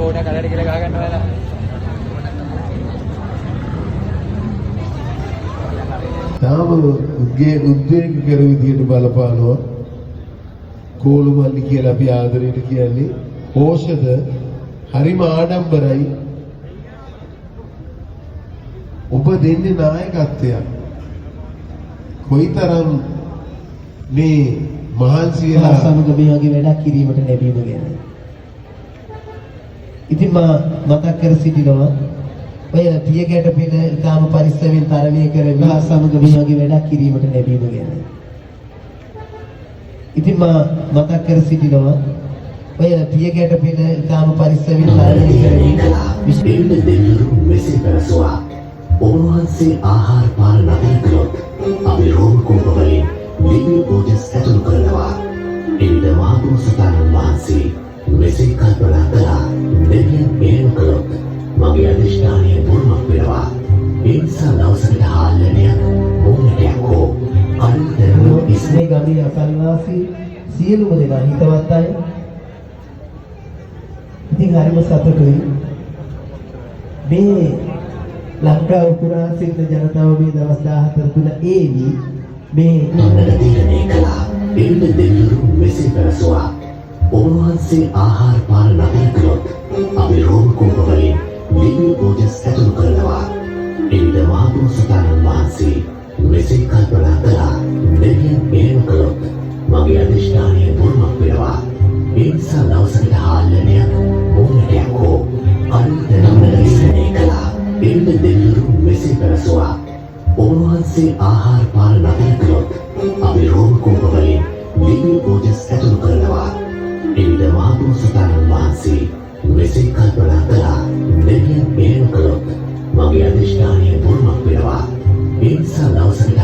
බෝඩ කඩට කියලා ගහ ගන්න ඔයාලා. තාම උද්වේග කර විදියට බලපානවා. කෝළු මල්ලි කියලා අපි ආදරයට කියන්නේ ඖෂධ හරිම ආඩම්බරයි. ඔබ දෙන්නේ නායකත්වයක්. කොයිතරම් මේ මහන්සි වෙලා සමග මේ වගේ වැඩක් කිරීමට ලැබීම ගැන. ඉතින් මතක් කර සිටිනවා ඔය පියගැට පෙළ ඉතාම පරිස්සමෙන් තරණය කරමින් සමග මේ වගේ වැඩක් කිරීමට ලැබීම ගැන. ඉතින් මතක් කර සිටිනවා ඔය පියගැට පෙළ ඉතාම පරිස්සමෙන් තරණය කරමින් විශේෂ දෙවියන් මෙසේ පැවසුවා. ඔබ වහන්සේ ආහාර පාන නැති කළොත් අපි රෝම කුඹවලින් දිව්‍ය පූජස් ඇතුළු කරනවා. එවිට මහබෝසතාණන් වහන්සේ මෙසේ කල්පනා කළා. දෙවියන් එහෙම කළොත් මගේ අධිෂ්ඨානය බොරුවක් වෙනවා. ඒ නිසා දවසකට හාල්ලණයක් මොහොතක් හෝ අනුතරම ඉස්මේ ගමේ අසල්වාසී සියලුම දෙනා හිතවත් අය. ඉතින් හරිම සතුටුයි මේ ලංකාව පුරා සිටින ජනතාව මේ දවස් 14 තුන ඒවි මේ අන්නට තීරණය කළා. එවිට දෙවියන් මෙසේ පැවසුවා. ඔබ වහන්සේ ආහාර පාන නැති කළොත් අපි රෝම කුඹවලින් දිව්‍ය පූජස් ඇතුළු කරනවා. එවිට මහබෝසතාණන් වහන්සේ මෙසේ කල්පනා කළා. දෙවියන් එහෙම කළොත් මගේ අධිෂ්ඨානය බොරුවක් වෙනවා. ඒ නිසා දවසකට හාල්ලණයක් මොහොතක් හෝ අනුතරම ඉස්මේ කළා. එවිට දෙවියන් මෙසේ පැවසුවා. ඔබ වහන්සේ ආහාර පාන නැති කළොත් අපි රෝම කුඹවලින් දිව්‍ය පූජස් ඇතුළු කරනවා. එවිට මහබෝසතාණන් වහන්සේ මෙසේ කල්පනා කළා. දෙවියන් එහෙම කළොත් මගේ අධිෂ්ඨානය බොරුවක් වෙනවා. ඒ නිසා දවසකට